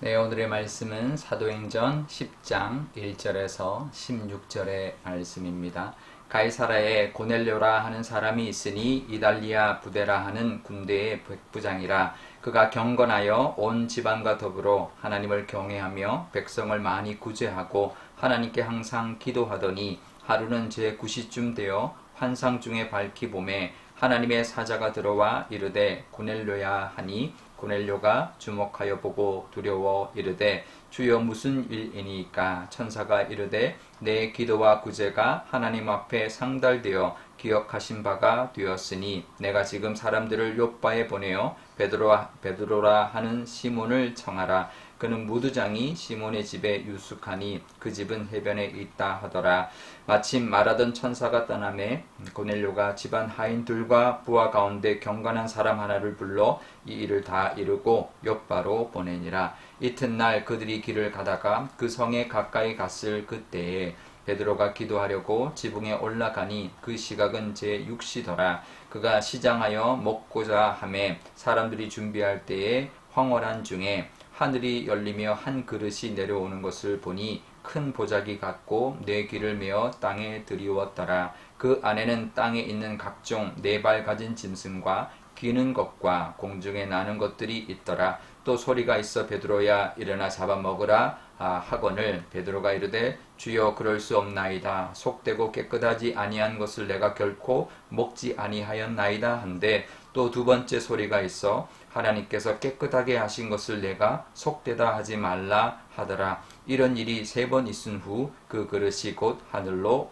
네, 오늘의 말씀은 사도행전 10장 1절에서 16절의 말씀입니다. 가이사라에 고넬료라 하는 사람이 있으니 이달리아 부데라 하는 군대의 백부장이라. 그가 경건하여 온 지방과 더불어 하나님을 경외하며 백성을 많이 구제하고 하나님께 항상 기도하더니 하루는 제9시쯤 되어 환상 중에 밝히 보매 하나님의 사자가 들어와 이르되 고넬료야 하니 고넬료가 주목하여 보고 두려워 이르되 주여 무슨 일이니까. 천사가 이르되 내 기도와 구제가 하나님 앞에 상달되어 기억하신 바가 되었으니 내가 지금 사람들을 욥바에 보내어 베드로라 하는 시몬을 청하라. 그는 무두장이 시몬의 집에 유숙하니 그 집은 해변에 있다 하더라. 마침 말하던 천사가 떠나매 고넬료가 집안 하인들과 부하 가운데 경건한 사람 하나를 불러 이 일을 다 이루고 욥바로 보내니라. 이튿날 그들이 길을 가다가 그 성에 가까이 갔을 그때에 베드로가 기도하려고 지붕에 올라가니 그 시각은 제6시더라. 그가 시장하여 먹고자 하매 사람들이 준비할 때에 황홀한 중에 하늘이 열리며 한 그릇이 내려오는 것을 보니 큰 보자기 같고 네 귀를 메어 땅에 들이웠더라. 그 안에는 땅에 있는 각종 네 발 가진 짐승과 기는 것과 공중에 나는 것들이 있더라. 또 소리가 있어 베드로야 일어나 잡아먹으라 하거늘 베드로가 이르되 주여 그럴 수 없나이다. 속되고 깨끗하지 아니한 것을 내가 결코 먹지 아니하였나이다 한데 또 두 번째 소리가 있어 하나님께서 깨끗하게 하신 것을 내가 속되다 하지 말라 하더라. 이런 일이 3번 있은 후 그 그릇이 곧 하늘로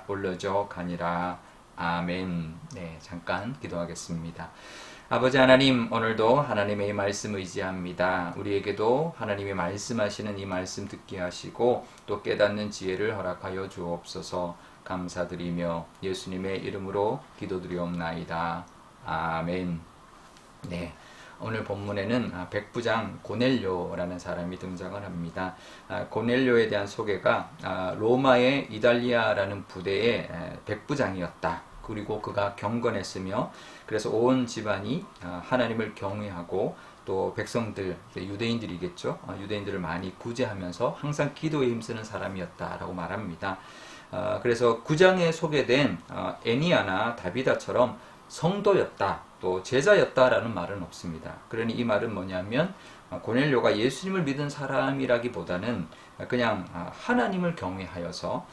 올려져 가니라. 아멘. 네, 잠깐 기도하겠습니다. 아버지 하나님, 오늘도 하나님의 말씀 의지합니다. 우리에게도 하나님의 말씀하시는 이 말씀 듣게 하시고 또 깨닫는 지혜를 허락하여 주옵소서. 감사드리며 예수님의 이름으로 기도드리옵나이다. 아멘. 네. 오늘 본문에는 백부장 고넬료라는 사람이 등장을 합니다. 고넬료에 대한 소개가 로마의 이달리아라는 부대의 백부장이었다. 그리고 그가 경건했으며 그래서 온 집안이 하나님을 경외하고 또 백성들, 유대인들이겠죠. 유대인들을 많이 구제하면서 항상 기도에 힘쓰는 사람이었다라고 말합니다. 그래서 9장에 소개된 애니아나 다비다처럼 성도였다, 또 제자였다라는 말은 없습니다. 그러니 이 말은 뭐냐면 고넬료가 예수님을 믿은 사람이라기보다는 그냥 하나님을 경외하여서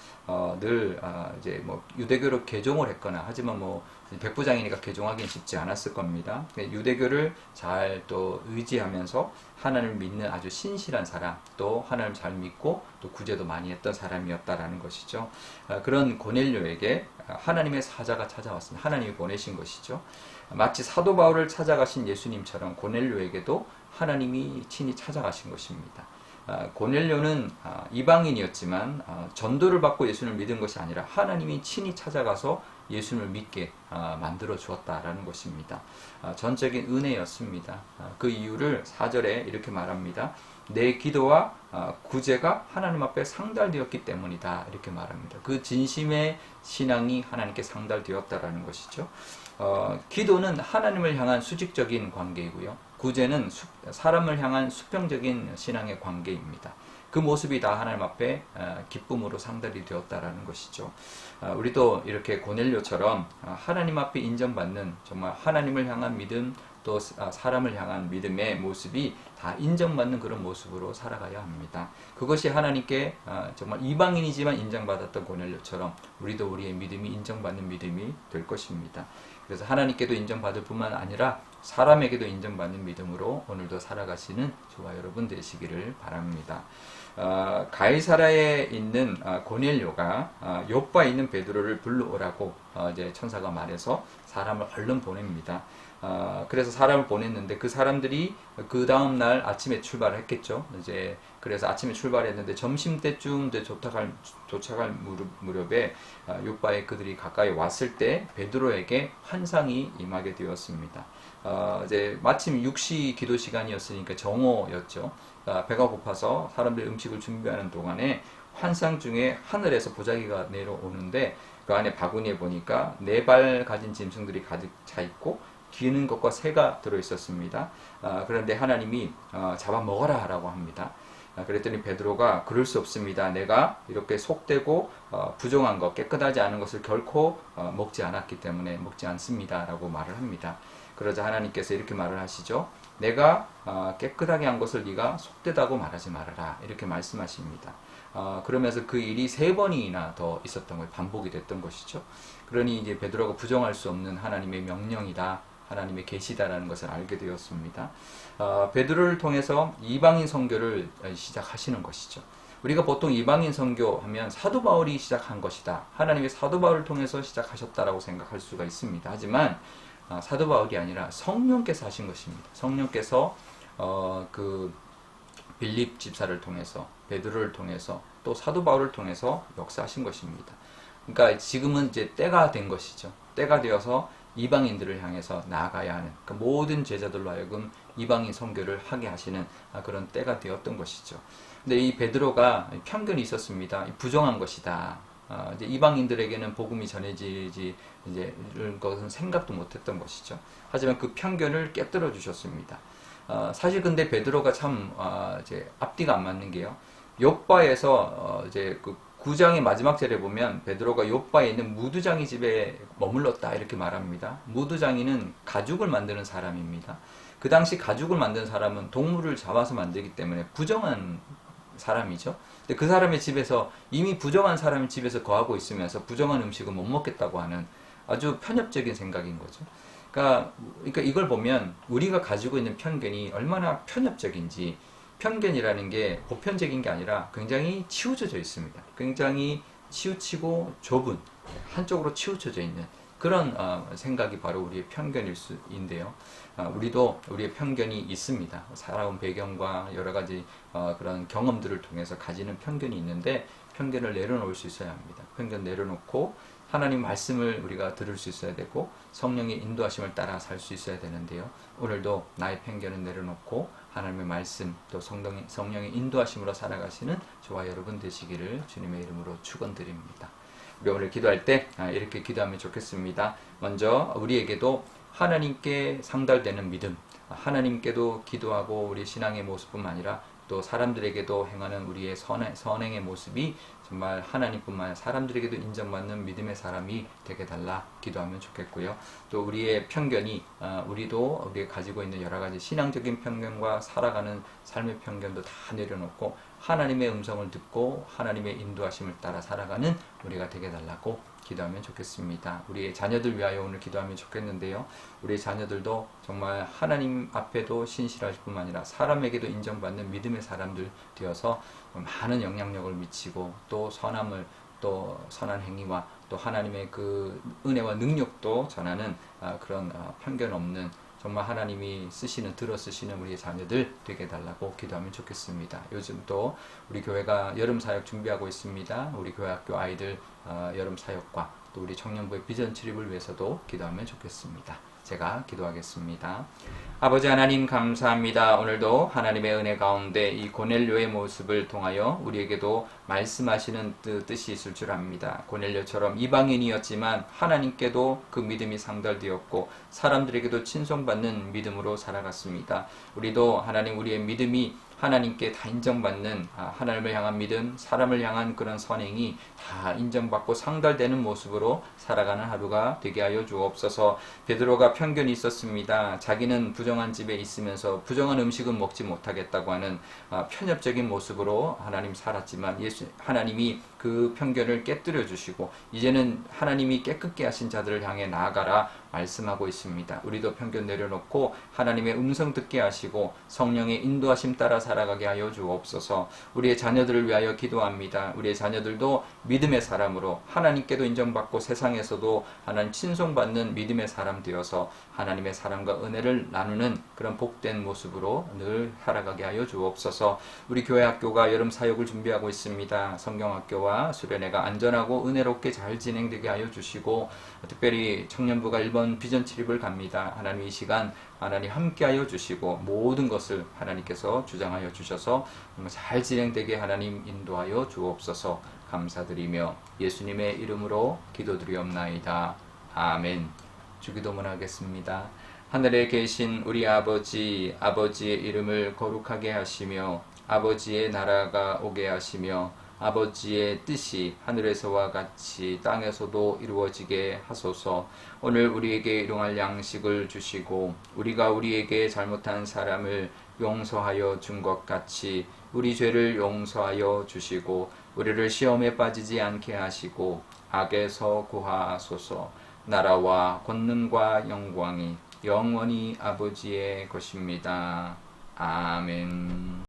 늘 이제 뭐 유대교로 개종을 했거나, 하지만 뭐 백부장이니까 개종하기는 쉽지 않았을 겁니다. 유대교를 잘 또 의지하면서 하나님을 믿는 아주 신실한 사람, 또 하나님을 잘 믿고 또 구제도 많이 했던 사람이었다라는 것이죠. 그런 고넬료에게 하나님의 사자가 찾아왔습니다. 하나님이 보내신 것이죠. 마치 사도 바울을 찾아가신 예수님처럼 고넬료에게도 하나님이 친히 찾아가신 것입니다. 고넬료는 이방인이었지만 전도를 받고 예수님을 믿은 것이 아니라 하나님이 친히 찾아가서 예수님을 믿게 만들어 주었다라는 것입니다. 전적인 은혜였습니다. 그 이유를 4절에 이렇게 말합니다. 내 기도와 구제가 하나님 앞에 상달되었기 때문이다, 이렇게 말합니다. 그 진심의 신앙이 하나님께 상달되었다라는 것이죠. 기도는 하나님을 향한 수직적인 관계이고요, 구제는 사람을 향한 수평적인 신앙의 관계입니다. 그 모습이 다 하나님 앞에 기쁨으로 상달이 되었다라는 것이죠. 우리도 이렇게 고넬료처럼 하나님 앞에 인정받는, 정말 하나님을 향한 믿음, 또 사람을 향한 믿음의 모습이 다 인정받는 그런 모습으로 살아가야 합니다. 그것이 하나님께 정말 이방인이지만 인정받았던 고넬료처럼 우리도 우리의 믿음이 인정받는 믿음이 될 것입니다. 그래서 하나님께도 인정받을 뿐만 아니라 사람에게도 인정받는 믿음으로 오늘도 살아가시는 저와 여러분 되시기를 바랍니다. 가이사라에 있는 고넬료가 욥바에 있는 베드로를 불러오라고 이제 천사가 말해서 사람을 얼른 보냅니다. 그래서 사람을 보냈는데 그 사람들이 그 다음 날 아침에 출발을 했겠죠. 이제 그래서 아침에 출발했는데 점심 때쯤 도착할 무렵에 욥바에 그들이 가까이 왔을 때 베드로에게 환상이 임하게 되었습니다. 이제 마침 6시 기도 시간이었으니까 정오였죠. 배가 고파서 사람들이 음식을 준비하는 동안에 환상 중에 하늘에서 보자기가 내려오는데 그 안에 바구니에 보니까 4발 가진 짐승들이 가득 차 있고 기는 것과 새가 들어있었습니다. 그런데 하나님이 잡아먹어라 라고 합니다. 그랬더니 베드로가 그럴 수 없습니다. 내가 이렇게 속되고 부정한 것, 깨끗하지 않은 것을 결코 먹지 않았기 때문에 먹지 않습니다 라고 말을 합니다. 그러자 하나님께서 이렇게 말을 하시죠. 내가 깨끗하게 한 것을 네가 속되다고 말하지 말아라 이렇게 말씀하십니다. 그러면서 그 일이 3번이나 더 있었던 거예요. 반복이 됐던 것이죠. 그러니 이제 베드로가 부정할 수 없는 하나님의 명령이다, 하나님의 계시다라는 것을 알게 되었습니다. 베드로를 통해서 이방인 선교를 시작하시는 것이죠. 우리가 보통 이방인 선교하면 사도 바울이 시작한 것이다, 하나님의 사도 바울을 통해서 시작하셨다라고 생각할 수가 있습니다. 하지만 사도 바울이 아니라 성령께서 하신 것입니다. 성령께서 그 빌립 집사를 통해서, 베드로를 통해서, 또 사도 바울을 통해서 역사하신 것입니다. 그러니까 지금은 이제 때가 된 것이죠. 때가 되어서 이방인들을 향해서 나아가야 하는, 그 모든 제자들로 하여금 이방인 선교를 하게 하시는 그런 때가 되었던 것이죠. 근데 이 베드로가 편견이 있었습니다. 부정한 것이다. 이제 이방인들에게는 복음이 전해지지 이제 이런 것은 생각도 못했던 것이죠. 하지만 그 편견을 깨뜨려 주셨습니다. 사실 근데 베드로가 참 이제 앞뒤가 안 맞는 게요. 욥바에서 이제 그 9장의 마지막 절에 보면 베드로가 욥바에 있는 무두장이 집에 머물렀다 이렇게 말합니다. 무두장이는 가죽을 만드는 사람입니다. 그 당시 가죽을 만드는 사람은 동물을 잡아서 만들기 때문에 부정한 사람이죠. 근데 그 사람의 집에서, 이미 부정한 사람의 집에서 거하고 있으면서 부정한 음식을 못 먹겠다고 하는 아주 편협적인 생각인 거죠. 그러니까 이걸 보면 우리가 가지고 있는 편견이 얼마나 편협적인지, 편견이라는 게 보편적인 게 아니라 굉장히 치우쳐져 있습니다. 굉장히 치우치고 좁은, 한쪽으로 치우쳐져 있는 그런 생각이 바로 우리의 편견일 수인데요. 우리도 우리의 편견이 있습니다. 살아온 배경과 여러 가지 그런 경험들을 통해서 가지는 편견이 있는데, 편견을 내려놓을 수 있어야 합니다. 편견 내려놓고 하나님 말씀을 우리가 들을 수 있어야 되고, 성령의 인도하심을 따라 살 수 있어야 되는데요. 오늘도 나의 편견을 내려놓고 하나님의 말씀, 또 성령의 인도하심으로 살아가시는 저와 여러분 되시기를 주님의 이름으로 축원드립니다. 우리 오늘 기도할 때 이렇게 기도하면 좋겠습니다. 먼저 우리에게도 하나님께 상달되는 믿음, 하나님께도 기도하고 우리 신앙의 모습뿐만 아니라 또 사람들에게도 행하는 우리의 선행의 모습이 정말 하나님뿐만 아니라 사람들에게도 인정받는 믿음의 사람이 되게 달라 기도하면 좋겠고요. 또 우리의 편견이, 우리도 우리가 가지고 있는 여러 가지 신앙적인 편견과 살아가는 삶의 편견도 다 내려놓고 하나님의 음성을 듣고 하나님의 인도하심을 따라 살아가는 우리가 되게 달라고 기도하면 좋겠습니다. 우리의 자녀들 위하여 오늘 기도하면 좋겠는데요. 우리의 자녀들도 정말 하나님 앞에도 신실할 뿐만 아니라 사람에게도 인정받는 믿음의 사람들 되어서 많은 영향력을 미치고, 또 선함을, 또 선한 행위와 또 하나님의 그 은혜와 능력도 전하는 그런 편견 없는, 정말 하나님이 들어 쓰시는 우리의 자녀들 되게 달라고 기도하면 좋겠습니다. 요즘 또 우리 교회가 여름 사역 준비하고 있습니다. 우리 교회 학교 아이들 여름 사역과 또 우리 청년부의 비전 출입을 위해서도 기도하면 좋겠습니다. 제가 기도하겠습니다. 아버지 하나님 감사합니다. 오늘도 하나님의 은혜 가운데 이 고넬료의 모습을 통하여 우리에게도 말씀하시는 뜻이 있을 줄 압니다. 고넬료처럼 이방인이었지만 하나님께도 그 믿음이 상달되었고 사람들에게도 친송받는 믿음으로 살아갔습니다. 우리도 하나님, 우리의 믿음이 하나님께 다 인정받는, 하나님을 향한 믿음, 사람을 향한 그런 선행이 다 인정받고 상달되는 모습으로 살아가는 하루가 되게 하여 주옵소서. 베드로가 편견이 있었습니다. 자기는 부정한 집에 있으면서 부정한 음식은 먹지 못하겠다고 하는 편협적인 모습으로 하나님 살았지만, 하나님이 그 편견을 깨뜨려 주시고 이제는 하나님이 깨끗게 하신 자들을 향해 나아가라 말씀하고 있습니다. 우리도 편견 내려놓고 하나님의 음성 듣게 하시고 성령의 인도하심 따라 살아가게 하여 주옵소서. 우리의 자녀들을 위하여 기도합니다. 우리의 자녀들도 믿음의 사람으로 하나님께도 인정받고 세상에서도 하나님 친송받는 믿음의 사람 되어서 하나님의 사랑과 은혜를 나누는 그런 복된 모습으로 늘 살아가게 하여 주옵소서. 우리 교회 학교가 여름 사역을 준비하고 있습니다. 성경학교와 수련회가 안전하고 은혜롭게 잘 진행되게 하여 주시고, 특별히 청년부가 1번 비전 출입을 갑니다. 하나님 이 시간 하나님 함께하여 주시고 모든 것을 하나님께서 주장하여 주셔서 잘 진행되게 하나님 인도하여 주옵소서. 감사드리며 예수님의 이름으로 기도드리옵나이다. 아멘. 주기도문 하겠습니다. 하늘에 계신 우리 아버지의 이름을 거룩하게 하시며 아버지의 나라가 오게 하시며 아버지의 뜻이 하늘에서와 같이 땅에서도 이루어지게 하소서. 오늘 우리에게 일용할 양식을 주시고 우리가 우리에게 잘못한 사람을 용서하여 준 것 같이 우리 죄를 용서하여 주시고 우리를 시험에 빠지지 않게 하시고 악에서 구하소서. 나라와 권능과 영광이 영원히 아버지의 것입니다. 아멘.